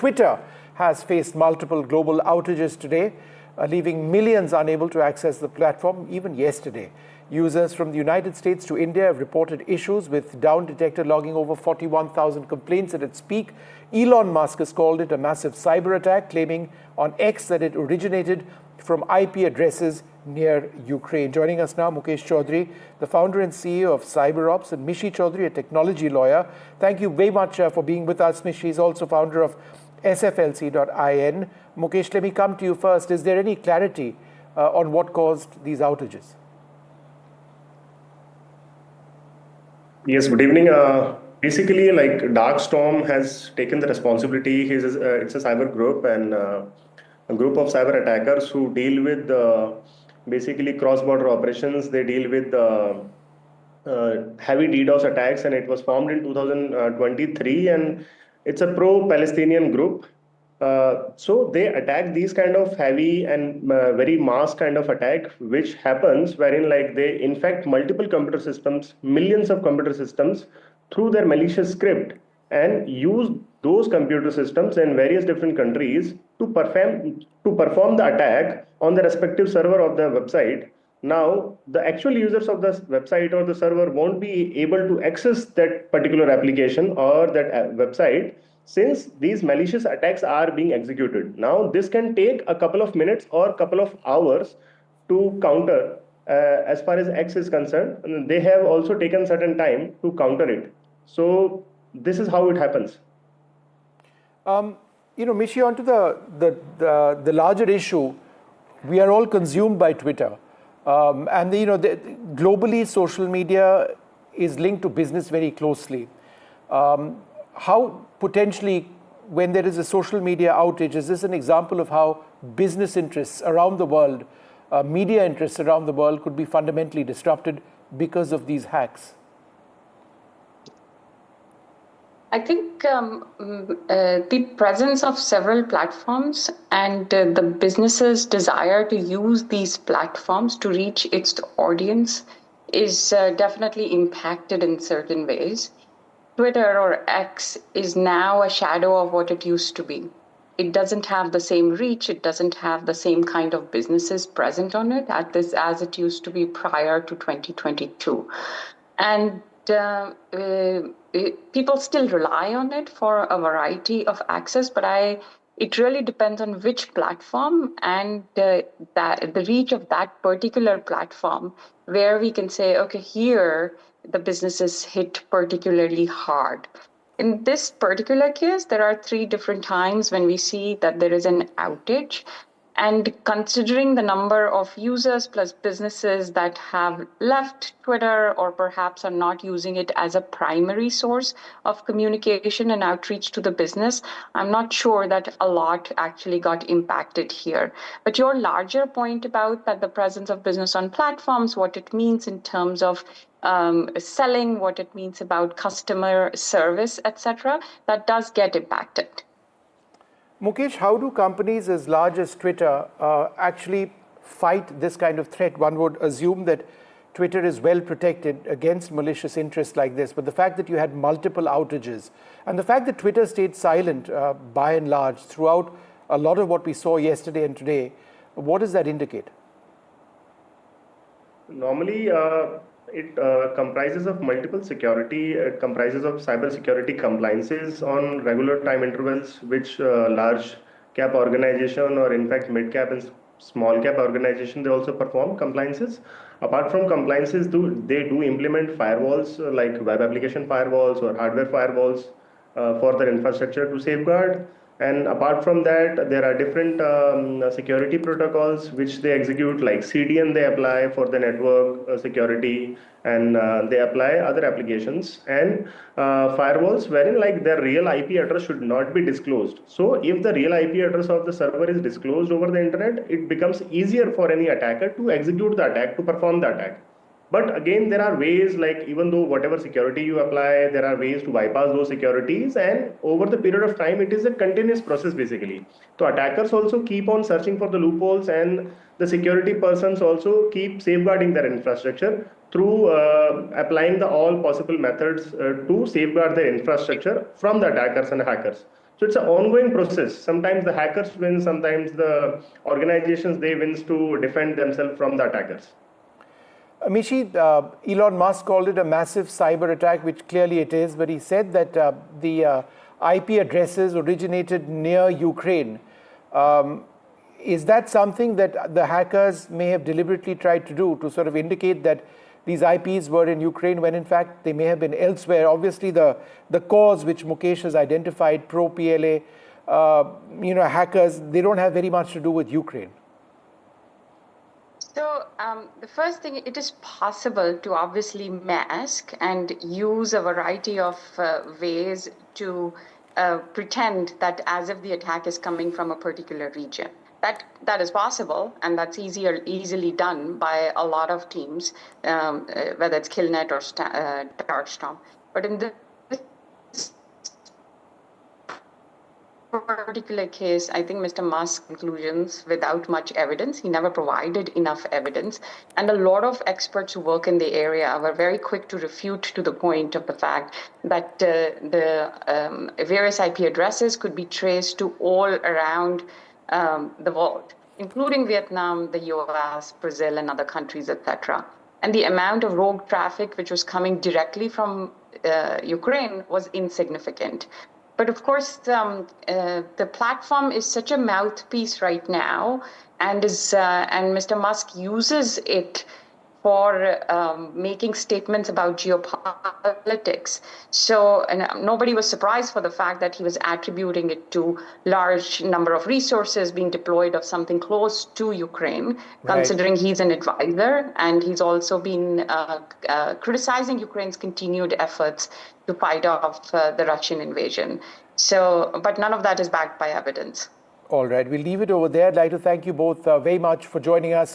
Twitter has faced multiple global outages today, leaving millions unable to access the platform even yesterday. Users from the United States to India have reported issues with Down Detector logging over 41,000 complaints at its peak. Elon Musk has called it a massive cyber attack, claiming on X that it originated from IP addresses near Ukraine. Joining us now, Mukesh Chaudhary, the founder and CEO of CyberOps, and Mishi Chaudhary, a technology lawyer. Thank you very much for being with us. Mishi is also founder of sflc.in. Mukesh, let me come to you first. Is there any clarity on what caused these outages? Yes, good evening. Basically, like Darkstorm has taken the responsibility. It's a cyber group and a group of cyber attackers who deal with basically cross-border operations. They deal with heavy DDoS attacks, and it was formed in 2023. And it's a pro-Palestinian group. So they attack these kind of heavy and very mass kind of attack, which happens wherein like they infect multiple computer systems, millions of computer systems through their malicious script, and use those computer systems in various different countries to perform the attack on the respective server of the website. Now, the actual users of the website or the server won't be able to access that particular application or that website, since these malicious attacks are being executed. Now, this can take a couple of minutes or a couple of hours to counter. As far as X is concerned, they have also taken certain time to counter it. So this is how it happens. Mishi, onto the larger issue, we are all consumed by Twitter. Globally, social media is linked to business very closely. How potentially, when there is a social media outage, is this an example of how business interests around the world, media interests around the world could be fundamentally disrupted because of these hacks? I think the presence of several platforms and the business's desire to use these platforms to reach its audience is definitely impacted in certain ways. Twitter or X is now a shadow of what it used to be. It doesn't have the same reach. It doesn't have the same kind of businesses present on it as it used to be prior to 2022. And people still rely on it for a variety of access, but it really depends on which platform and the reach of that particular platform, where we can say, okay, here the businesses hit particularly hard. In this particular case, there are 3 different times when we see that there is an outage. And considering the number of users plus businesses that have left Twitter or perhaps are not using it as a primary source of communication and outreach to the business, I'm not sure that a lot actually got impacted here. But your larger point about that the presence of business on platforms, what it means in terms of selling, what it means about customer service, etc., that does get impacted. Mukesh, how do companies as large as Twitter actually fight this kind of threat? One would assume that Twitter is well protected against malicious interests like this, but the fact that you had multiple outages and the fact that Twitter stayed silent by and large throughout a lot of what we saw yesterday and today, what does that indicate? Normally, it comprises of multiple security, it comprises of cyber security compliances on regular time intervals, which large cap organization or in fact mid cap and small cap organization, they also perform compliances. Apart from compliances, they do implement firewalls like web application firewalls or hardware firewalls for their infrastructure to safeguard. And apart from that, there are different security protocols which they execute, like CDN they apply for the network security, and they apply other applications and firewalls wherein like their real IP address should not be disclosed. So if the real IP address of the server is disclosed over the internet, it becomes easier for any attacker to execute the attack, to perform the attack. But again, there are ways, like even though whatever security you apply, there are ways to bypass those securities, and over the period of time, it is a continuous process basically. So attackers also keep on searching for the loopholes, and the security persons also keep safeguarding their infrastructure through applying the all possible methods to safeguard their infrastructure from the attackers and hackers. So it's an ongoing process. Sometimes the hackers win, sometimes the organizations, they wins to defend themselves from the attackers. Amishi, Elon Musk called it a massive cyber attack, which clearly it is, but he said that the IP addresses originated near Ukraine. Is that something that the hackers may have deliberately tried to do to sort of indicate that these IPs were in Ukraine when in fact they may have been elsewhere? Obviously, the cause which Mukesh has identified, pro-PLA, hackers, they don't have very much to do with Ukraine. So the first thing, it is possible to obviously mask and use a variety of ways to pretend that as if the attack is coming from a particular region. That is possible, and that's easily done by a lot of teams, whether it's Killnet or Darkstorm. But in this particular case, I think Mr. Musk's conclusions without much evidence. He never provided enough evidence. And a lot of experts who work in the area were very quick to refute to the point of the fact that the various IP addresses could be traced to all around the world, including Vietnam, the US, Brazil, and other countries, etc. And the amount of rogue traffic which was coming directly from Ukraine was insignificant. But of course, the platform is such a mouthpiece right now, and Mr. Musk uses it for making statements about geopolitics. So nobody was surprised for the fact that he was attributing it to large number of resources being deployed of something close to Ukraine, considering he's an advisor, and he's also been criticizing Ukraine's continued efforts to fight off the Russian invasion. So, but none of that is backed by evidence. All right, we'll leave it over there. I'd like to thank you both very much for joining us